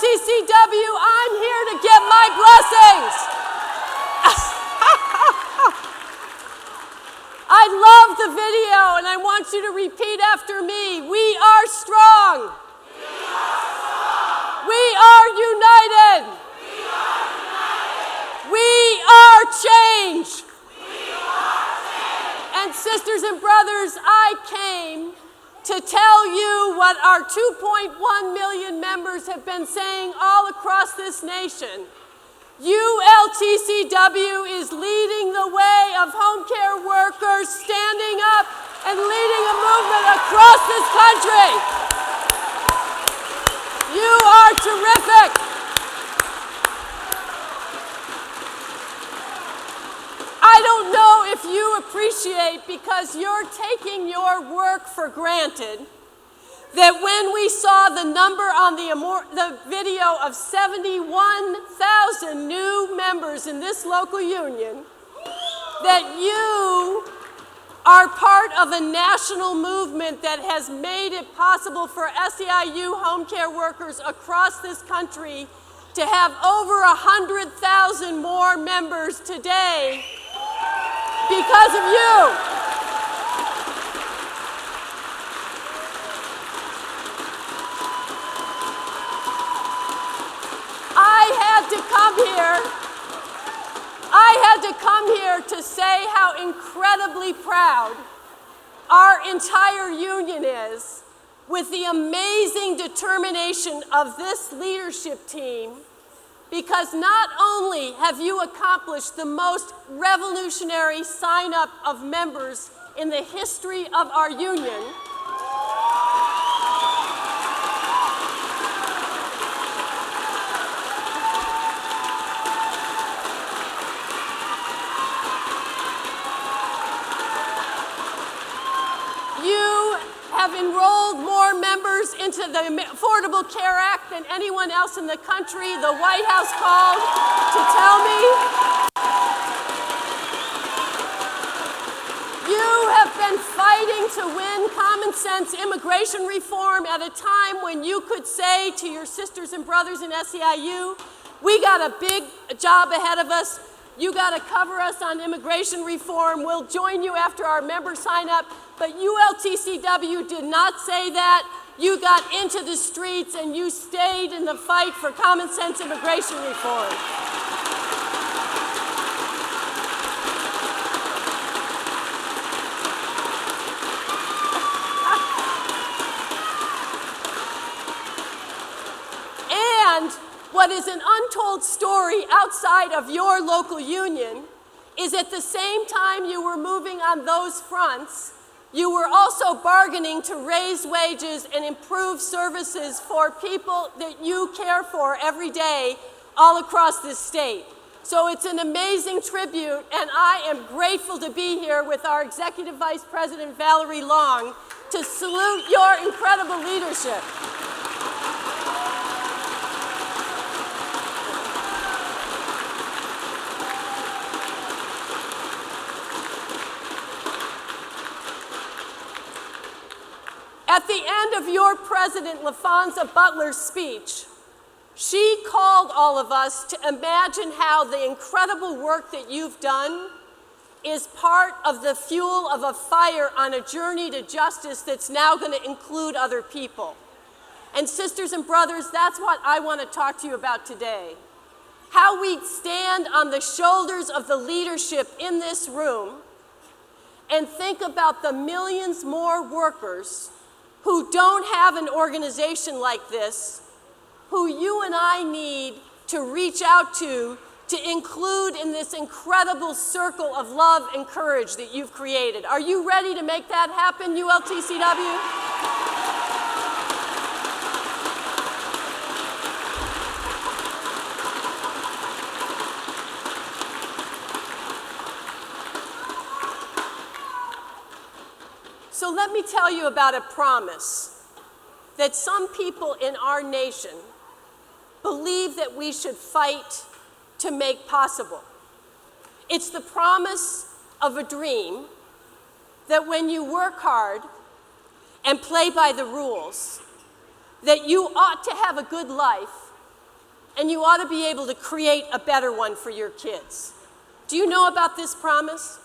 ULTCW, I'm here to get my blessings. I love the video, and I want you to repeat after me. We are strong. We are united. We are change. And sisters and brothers, I came to tell you what our 2.1 million members have been saying all across this nation. ULTCW is leading the way of home care workers, standing up and leading a movement across this country. You are terrific. I don't know if you appreciate, because you're taking your work for granted, that when we saw the number on the video of 71,000 new members in this local union, that you are part of a national movement that has made it possible for SEIU home care workers across this country to have over 100,000 more members today because of you. I had to come here to say how incredibly proud our entire union is with the amazing determination of this leadership team, because not only have you accomplished the most revolutionary sign-up of members in the history of our union, have enrolled more members into the Affordable Care Act than anyone else in the country. The White House called to tell me. You have been fighting to win common sense immigration reform at a time when you could say to your sisters and brothers in SEIU, we got a big job ahead of us. You got to cover us on immigration reform. We'll join you after our members sign up. But ULTCW did not say that. You got into the streets and you stayed in the fight for common sense immigration reform. And what is an untold story outside of your local union is at the same time you were moving on those fronts, you were also bargaining to raise wages and improve services for people that you care for every day all across this state. So it's an amazing tribute, and I am grateful to be here with our Executive Vice President, Valerie Long, to salute your incredible leadership. At the end of your President LaFonza Butler's speech, she called all of us to imagine how the incredible work that you've done is part of the fuel of a fire on a journey to justice that's now going to include other people. And sisters and brothers, that's what I want to talk to you about today. How we stand on the shoulders of the leadership in this room and think about the millions more workers who don't have an organization like this, who you and I need to reach out to include in this incredible circle of love and courage that you've created. Are you ready to make that happen, ULTCW? So let me tell you about a promise that some people in our nation believe that we should fight to make possible. It's the promise of a dream that when you work hard and play by the rules, that you ought to have a good life and you ought to be able to create a better one for your kids. Do you know about this promise?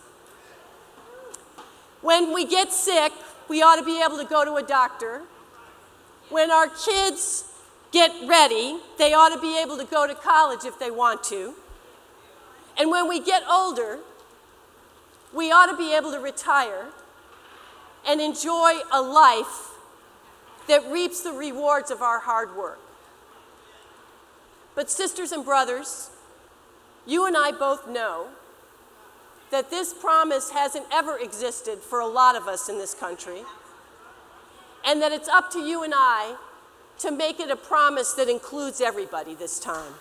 When we get sick, we ought to be able to go to a doctor. When our kids get ready, they ought to be able to go to college if they want to. And when we get older, we ought to be able to retire and enjoy a life that reaps the rewards of our hard work. But sisters and brothers, you and I both know that this promise hasn't ever existed for a lot of us in this country, and that it's up to you and I to make it a promise that includes everybody this time.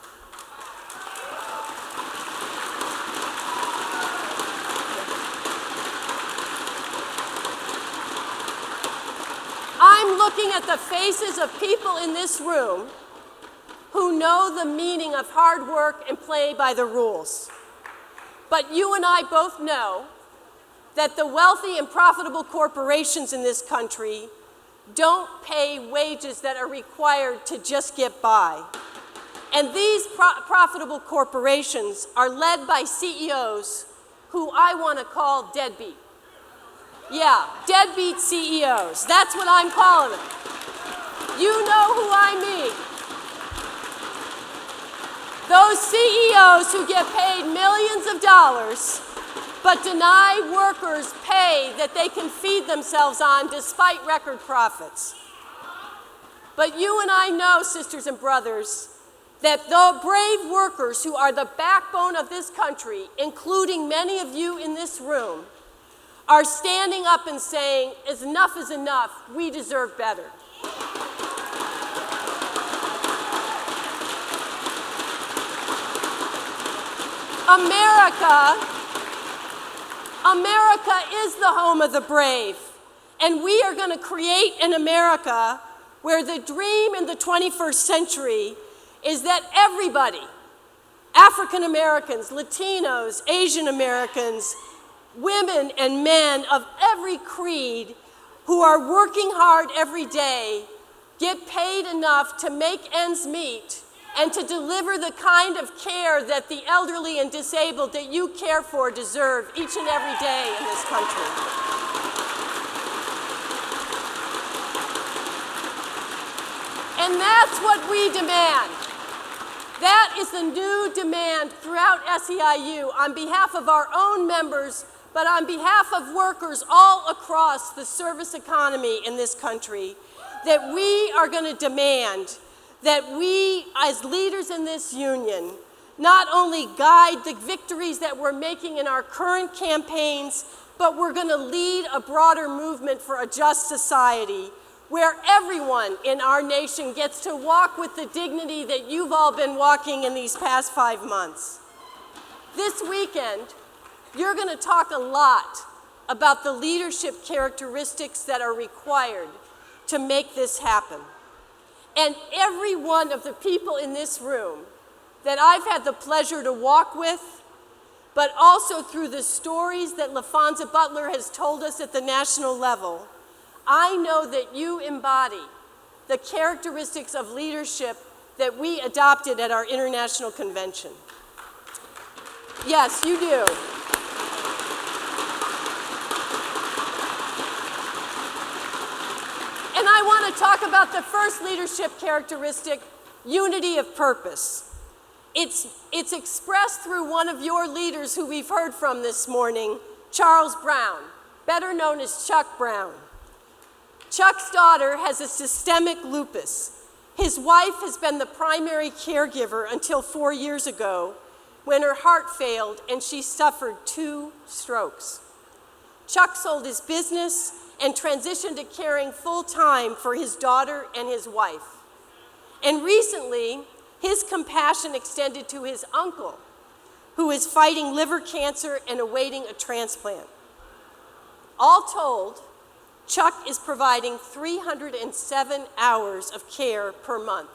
I'm looking at the faces of people in this room who know the meaning of hard work and play by the rules. But you and I both know that the wealthy and profitable corporations in this country don't pay wages that are required to just get by. And these profitable corporations are led by CEOs who I want to call deadbeat. Yeah, deadbeat CEOs. That's what I'm calling them. You know who I mean. Those CEOs who get paid millions of dollars but deny workers pay that they can feed themselves on despite record profits. But you and I know, sisters and brothers, that the brave workers who are the backbone of this country, including many of you in this room, are standing up and saying, enough is enough, we deserve better. America is the home of the brave, and we are going to create an America where the dream in the 21st century is that everybody, African Americans, Latinos, Asian Americans, women and men of every creed who are working hard every day get paid enough to make ends meet and to deliver the kind of care that the elderly and disabled that you care for deserve each and every day in this country. And that's what we demand. That is the new demand throughout SEIU on behalf of our own members, but on behalf of workers all across the service economy in this country, that we are going to demand that we, as leaders in this union, not only guide the victories that we're making in our current campaigns, but we're going to lead a broader movement for a just society where everyone in our nation gets to walk with the dignity that you've all been walking in these past 5 months. This weekend, you're going to talk a lot about the leadership characteristics that are required to make this happen. And every one of the people in this room that I've had the pleasure to walk with, but also through the stories that LaFonza Butler has told us at the national level, I know that you embody the characteristics of leadership that we adopted at our international convention. Yes, you do. And I want to talk about the first leadership characteristic, unity of purpose. It's expressed through one of your leaders who we've heard from this morning, Charles Brown, better known as Chuck Brown. Chuck's daughter has a systemic lupus. His wife has been the primary caregiver until 4 years ago when her heart failed and she suffered 2 strokes. Chuck sold his business and transitioned to caring full-time for his daughter and his wife. And recently, his compassion extended to his uncle, who is fighting liver cancer and awaiting a transplant. All told, Chuck is providing 307 hours of care per month.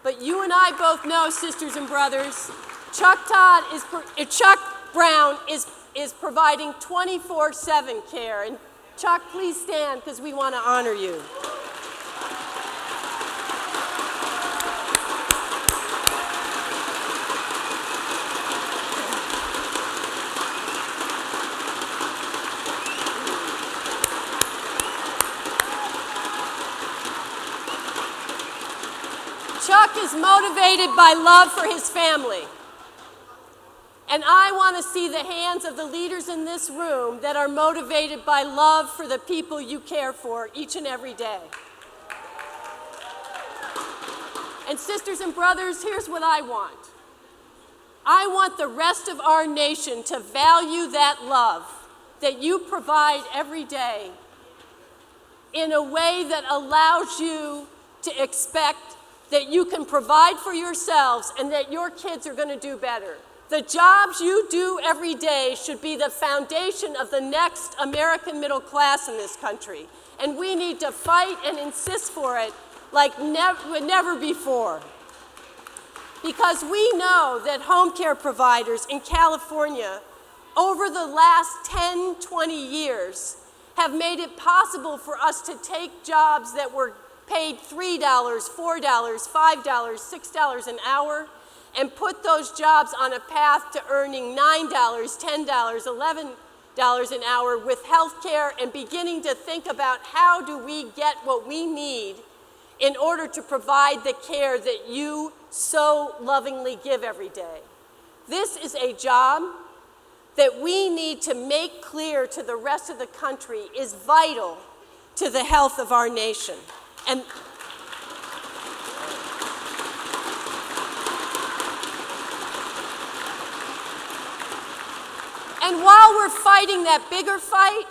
But you and I both know, sisters and brothers, Chuck Brown is providing 24/7 care. And Chuck, please stand because we want to honor you. is motivated by love for his family. And I want to see the hands of the leaders in this room that are motivated by love for the people you care for each and every day. And sisters and brothers, here's what I want. I want the rest of our nation to value that love that you provide every day in a way that allows you to expect that you can provide for yourselves and that your kids are going to do better. The jobs you do every day should be the foundation of the next American middle class in this country. And we need to fight and insist for it like never before. Because we know that home care providers in California over the last 10, 20 years have made it possible for us to take jobs that were paid $3, $4, $5, $6 an hour and put those jobs on a path to earning $9, $10, $11 an hour with health care and beginning to think about how do we get what we need in order to provide the care that you so lovingly give every day. This is a job that we need to make clear to the rest of the country is vital to the health of our nation. And while we're fighting that bigger fight,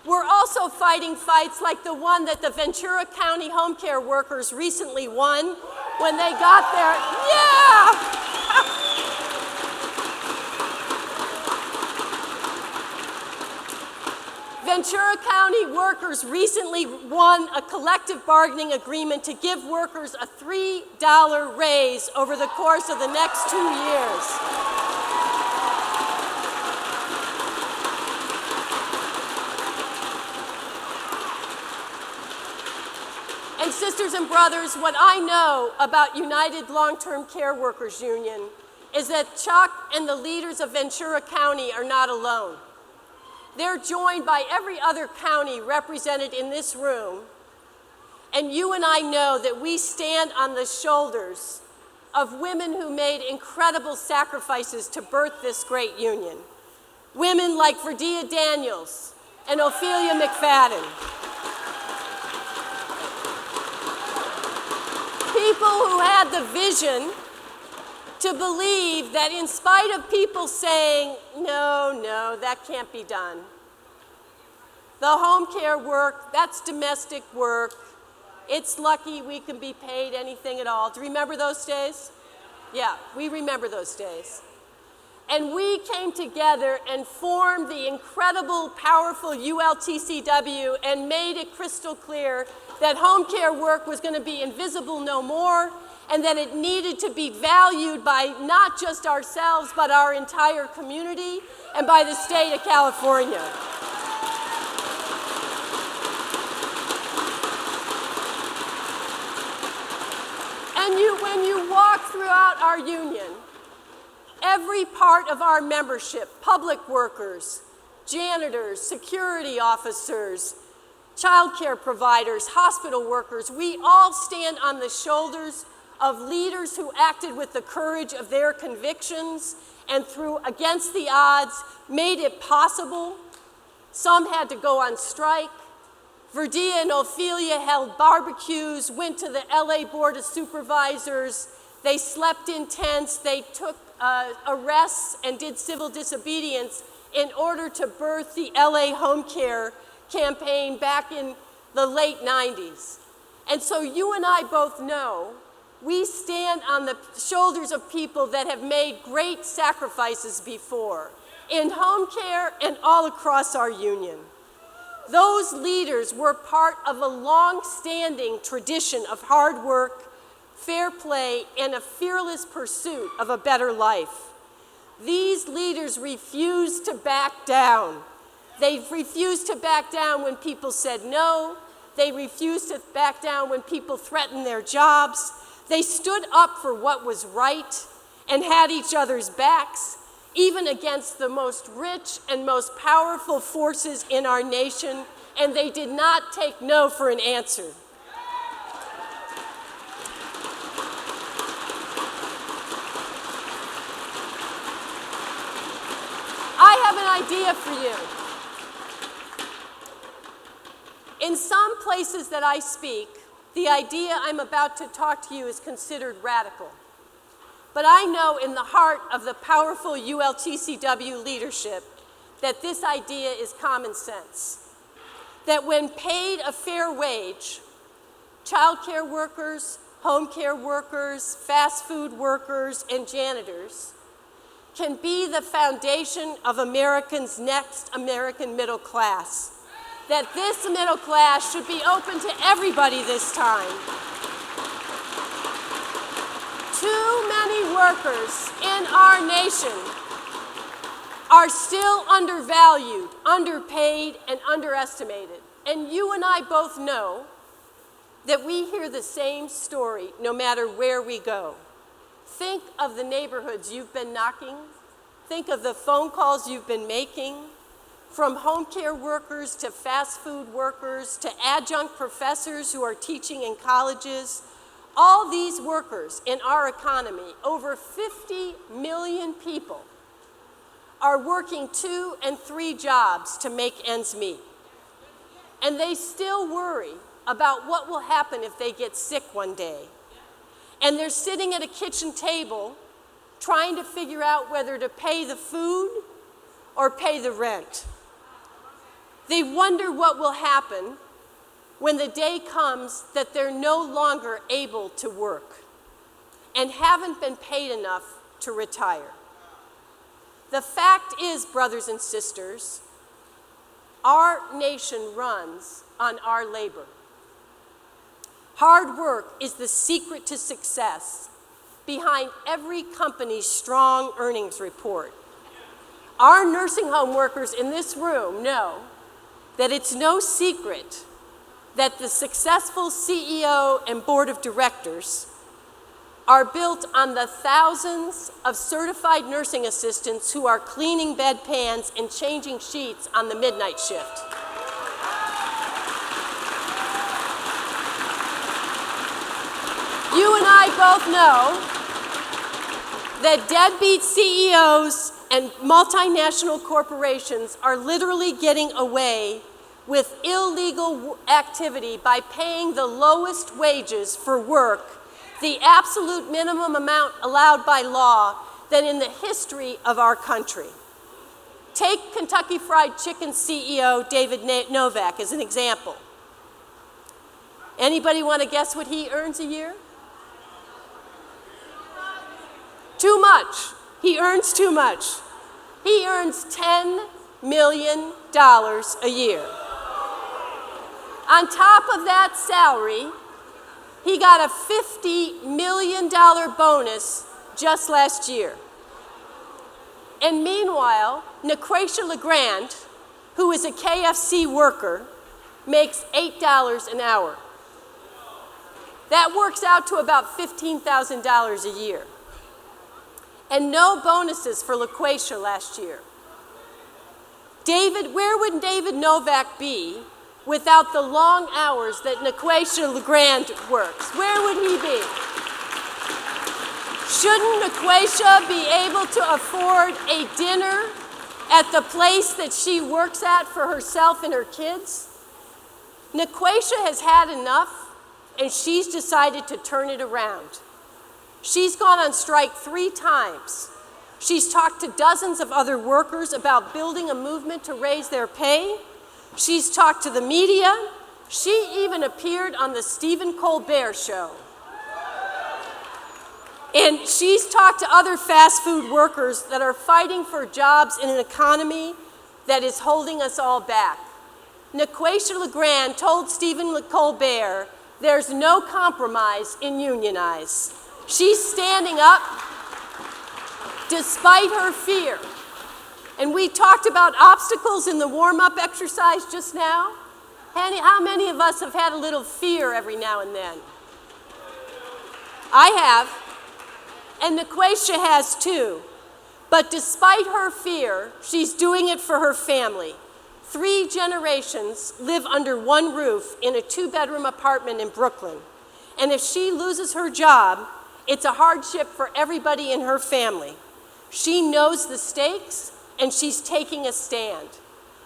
we're also fighting fights like the one that the Ventura County home care workers recently won when they got their, Ventura County workers recently won a collective bargaining agreement to give workers a $3 raise over the course of the next 2 years. And sisters and brothers, what I know about United Long-Term Care Workers Union is that Chuck and the leaders of Ventura County are not alone. They're joined by every other county represented in this room, and you and I know that we stand on the shoulders of women who made incredible sacrifices to birth this great union. Women like Verdia Daniels and Ophelia McFadden. People who had the vision to believe that in spite of people saying, no, that can't be done. The home care work, that's domestic work. It's lucky we can be paid anything at all. Do you remember those days? Yeah, we remember those days. And we came together and formed the incredible, powerful ULTCW and made it crystal clear that home care work was going to be invisible no more and that it needed to be valued by not just ourselves, but our entire community and by the state of California. And when you walk throughout our union, every part of our membership, public workers, janitors, security officers, child care providers, hospital workers, we all stand on the shoulders of leaders who acted with the courage of their convictions and through against the odds made it possible. Some had to go on strike. Verdia and Ophelia held barbecues, went to the LA Board of Supervisors. They slept in tents. They took arrests and did civil disobedience in order to birth the LA Home Care campaign back in the late 90s. And so you and I both know we stand on the shoulders of people that have made great sacrifices before in home care and all across our union. Those leaders were part of a long-standing tradition of hard work, fair play, and a fearless pursuit of a better life. These leaders refused to back down. They refused to back down when people said no. They refused to back down when people threatened their jobs. They stood up for what was right and had each other's backs, even against the most rich and most powerful forces in our nation, and they did not take no for an answer. idea for you. In some places that I speak, the idea I'm about to talk to you is considered radical. But I know in the heart of the powerful ULTCW leadership that this idea is common sense. That when paid a fair wage, child care workers, home care workers, fast food workers, and janitors can be the foundation of Americans' next American middle class. That this middle class should be open to everybody this time. Too many workers in our nation are still undervalued, underpaid, and underestimated. And you and I both know that we hear the same story no matter where we go. Think of the neighborhoods you've been knocking. Think of the phone calls you've been making. From home care workers to fast food workers to adjunct professors who are teaching in colleges, all these workers in our economy, over 50 million people, are working 2 and 3 jobs to make ends meet. And they still worry about what will happen if they get sick one day. And they're sitting at a kitchen table trying to figure out whether to pay the food or pay the rent. They wonder what will happen when the day comes that they're no longer able to work and haven't been paid enough to retire. The fact is, brothers and sisters, our nation runs on our labor. Hard work is the secret to success behind every company's strong earnings report. Our nursing home workers in this room know that it's no secret that the successful CEO and board of directors are built on the thousands of certified nursing assistants who are cleaning bedpans and changing sheets on the midnight shift. You and I both know that deadbeat CEOs and multinational corporations are literally getting away with illegal activity by paying the lowest wages for work, the absolute minimum amount allowed by law, than in the history of our country. Take Kentucky Fried Chicken CEO David Novak as an example. Anybody want to guess what he earns a year? Too much. He earns too much. He earns $10 million a year. On top of that salary, he got a $50 million bonus just last year. And meanwhile, Nequacia LeGrand, who is a KFC worker, makes $8 an hour. That works out to about $15,000 a year. And no bonuses for LaQuacia last year. Where would David Novak be without the long hours that Nequacia LeGrand works? Where would he be? Shouldn't Nequacia be able to afford a dinner at the place that she works at for herself and her kids? Nequacia has had enough, and she's decided to turn it around. She's gone on strike 3 times. She's talked to dozens of other workers about building a movement to raise their pay. She's talked to the media. She even appeared on the Stephen Colbert Show. And she's talked to other fast food workers that are fighting for jobs in an economy that is holding us all back. Nequacia LeGrand told Stephen Colbert, "There's no compromise in unionize." She's standing up despite her fear. And we talked about obstacles in the warm-up exercise just now. How many of us have had a little fear every now and then? I have, and Nequacia has too. But despite her fear, she's doing it for her family. 3 generations live under one roof in a 2-bedroom apartment in Brooklyn. And if she loses her job, it's a hardship for everybody in her family. She knows the stakes, and she's taking a stand.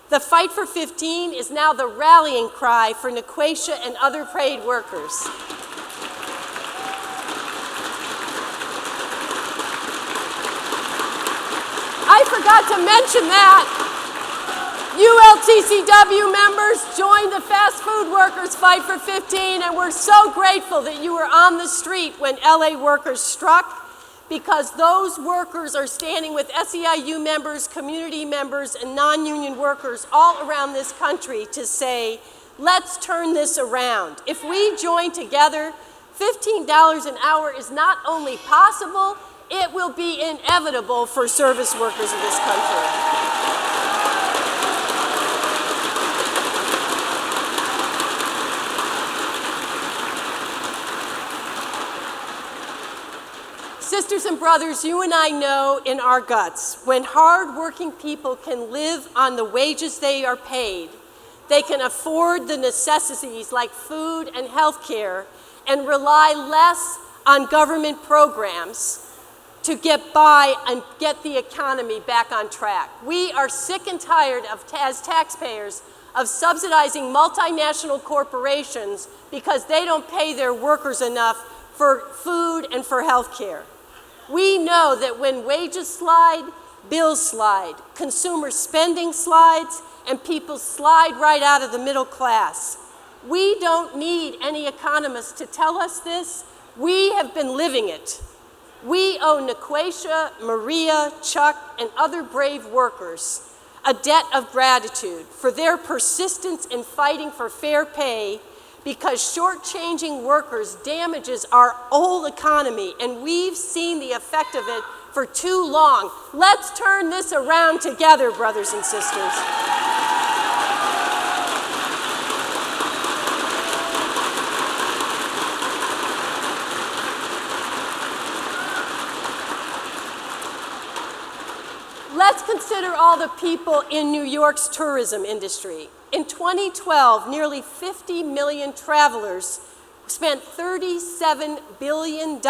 The Fight for 15 is now the rallying cry for Nequasia and other paid workers. I forgot to mention that. ULTCW members joined the Fast Food Workers Fight for 15, and we're so grateful that you were on the street when LA workers struck, because those workers are standing with SEIU members, community members, and non-union workers all around this country to say, let's turn this around. If we join together, $15 an hour is not only possible, it will be inevitable for service workers in this country. Sisters and brothers, you and I know in our guts, when hard-working people can live on the wages they are paid, they can afford the necessities like food and health care and rely less on government programs to get by and get the economy back on track. We are sick and tired of, as taxpayers, of subsidizing multinational corporations because they don't pay their workers enough for food and for health care. We know that when wages slide, bills slide, consumer spending slides, and people slide right out of the middle class. We don't need any economists to tell us this. We have been living it. We owe Nequasia, Maria, Chuck, and other brave workers a debt of gratitude for their persistence in fighting for fair pay, because shortchanging workers damages our whole economy, and we've seen the effect of it for too long. Let's turn this around together, brothers and sisters. Let's consider all the people in New York's tourism industry. In 2012, nearly 50 million travelers spent $37 billion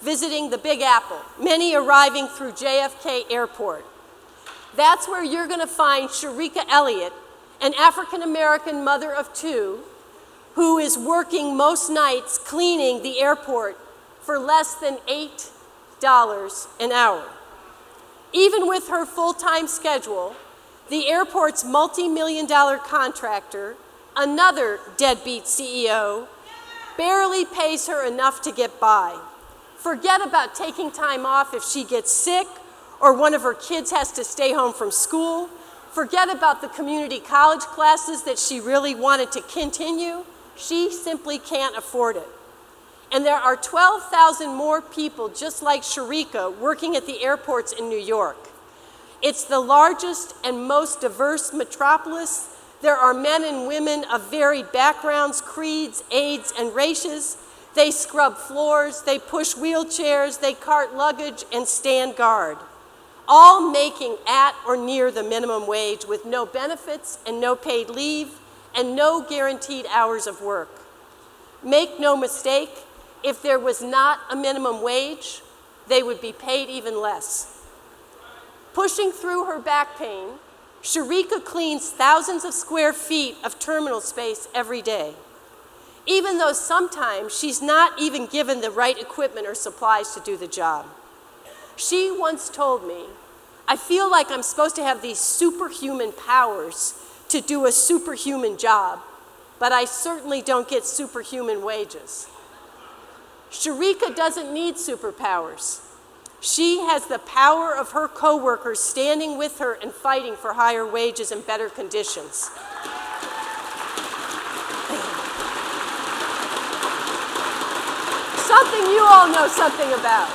visiting the Big Apple, many arriving through JFK Airport. That's where you're going to find Sharika Elliott, an African-American mother of two, who is working most nights cleaning the airport for less than $8 an hour. Even with her full-time schedule, the airport's multi-million-dollar contractor, another deadbeat CEO, barely pays her enough to get by. Forget about taking time off if she gets sick or one of her kids has to stay home from school. Forget about the community college classes that she really wanted to continue. She simply can't afford it. And there are 12,000 more people just like Sharika working at the airports in New York. It's the largest and most diverse metropolis. There are men and women of varied backgrounds, creeds, age, and races. They scrub floors, they push wheelchairs, they cart luggage, and stand guard, all making at or near the minimum wage with no benefits and no paid leave and no guaranteed hours of work. Make no mistake, if there was not a minimum wage, they would be paid even less. Pushing through her back pain, Sharika cleans thousands of square feet of terminal space every day, even though sometimes she's not even given the right equipment or supplies to do the job. She once told me, I feel like I'm supposed to have these superhuman powers to do a superhuman job, but I certainly don't get superhuman wages. Sharika doesn't need superpowers. She has the power of her coworkers standing with her and fighting for higher wages and better conditions. Something you all know something about.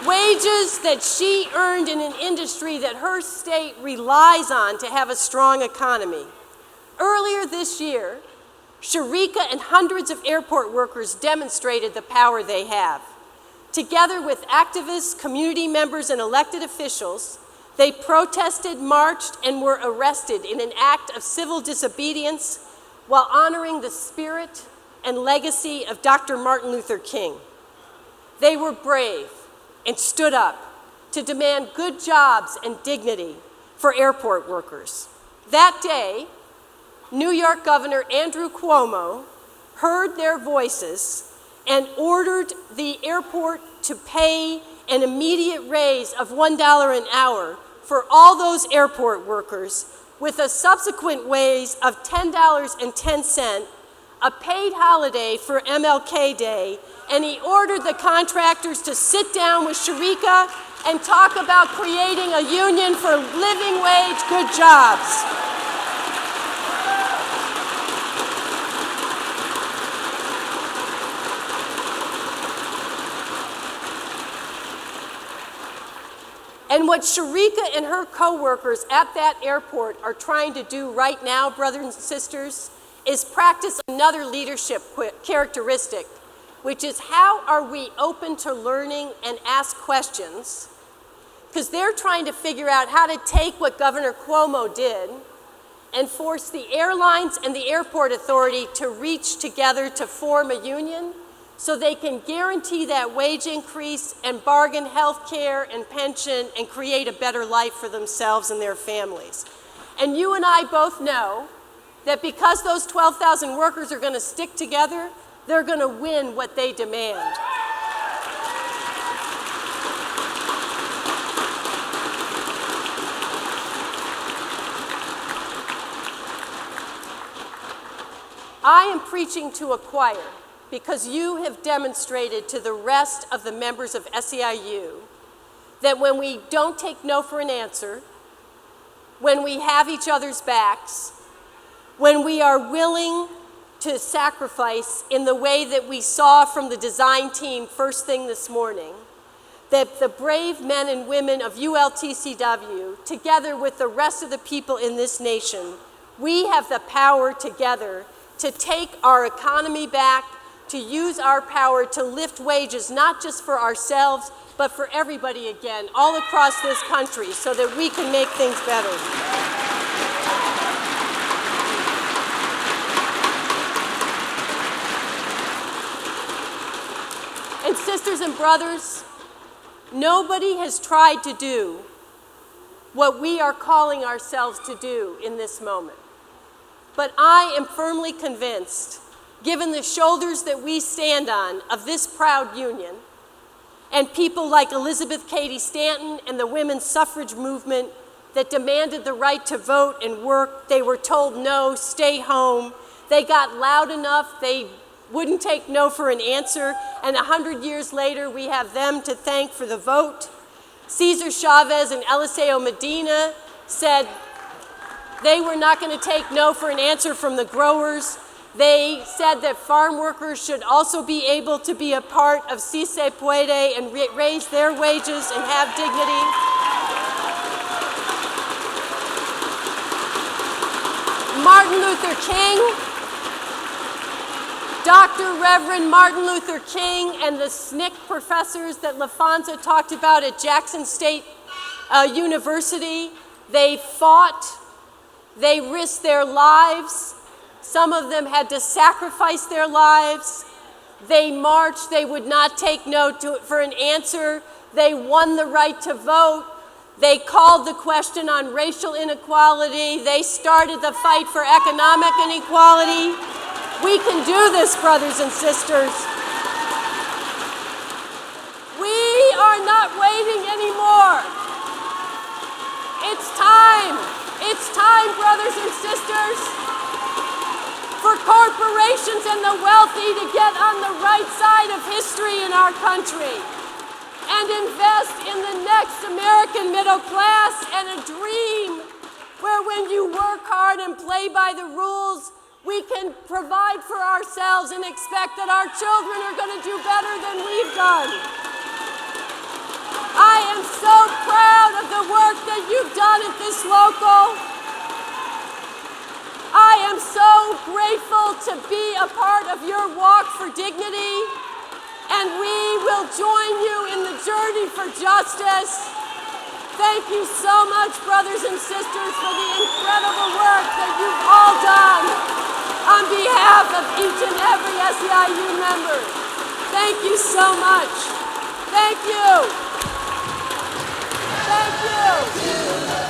Wages that she earned in an industry that her state relies on to have a strong economy. Earlier this year, Sharika and hundreds of airport workers demonstrated the power they have. Together with activists, community members, and elected officials, they protested, marched, and were arrested in an act of civil disobedience while honoring the spirit and legacy of Dr. Martin Luther King. They were brave and stood up. to demand good jobs and dignity for airport workers. That day, New York Governor Andrew Cuomo heard their voices and ordered the airport to pay an immediate raise of $1 an hour for all those airport workers, with a subsequent raise of $10.10, a paid holiday for MLK Day, and he ordered the contractors to sit down with Sharika and talk about creating a union for living wage good jobs. And what Sharika and her co-workers at that airport are trying to do right now, brothers and sisters, is practice another leadership characteristic, which is how are we open to learning and ask questions? Because they're trying to figure out how to take what Governor Cuomo did and force the airlines and the airport authority to reach together to form a union so they can guarantee that wage increase and bargain health care and pension and create a better life for themselves and their families. And you and I both know that because those 12,000 workers are going to stick together, they're going to win what they demand. I am preaching to a choir because you have demonstrated to the rest of the members of SEIU that when we don't take no for an answer, when we have each other's backs, when we are willing to sacrifice in the way that we saw from the design team first thing this morning, that the brave men and women of ULTCW, together with the rest of the people in this nation, we have the power together to take our economy back, to use our power to lift wages, not just for ourselves, but for everybody again, all across this country, so that we can make things better. And sisters and brothers, nobody has tried to do what we are calling ourselves to do in this moment. But I am firmly convinced, given the shoulders that we stand on of this proud union, and people like Elizabeth Cady Stanton and the women's suffrage movement that demanded the right to vote and work, they were told no, stay home. They got loud enough, they wouldn't take no for an answer, and 100 years later, we have them to thank for the vote. Cesar Chavez and Eliseo Medina said they were not going to take no for an answer from the growers. They said that farm workers should also be able to be a part of Si Se Puede and raise their wages and have dignity. Martin Luther King, Dr. Reverend Martin Luther King and the SNCC professors that LaFonza talked about at Jackson State University, they fought, they risked their lives. Some of them had to sacrifice their lives. They marched. They would not take no for an answer. They won the right to vote. They called the question on racial inequality. They started the fight for economic inequality. We can do this, brothers and sisters. We are not waiting anymore. It's time. It's time, brothers and sisters, for corporations and the wealthy to get on the right side of history in our country and invest in the next American middle class and a dream where when you work hard and play by the rules, we can provide for ourselves and expect that our children are going to do better than we've done. I am so proud of the work that you've done at this local. I am so grateful to be a part of your walk for dignity, and we will join you in the journey for justice. Thank you so much, brothers and sisters, for the incredible work that you've all done on behalf of each and every SEIU member. Thank you so much. Thank you. Thank you.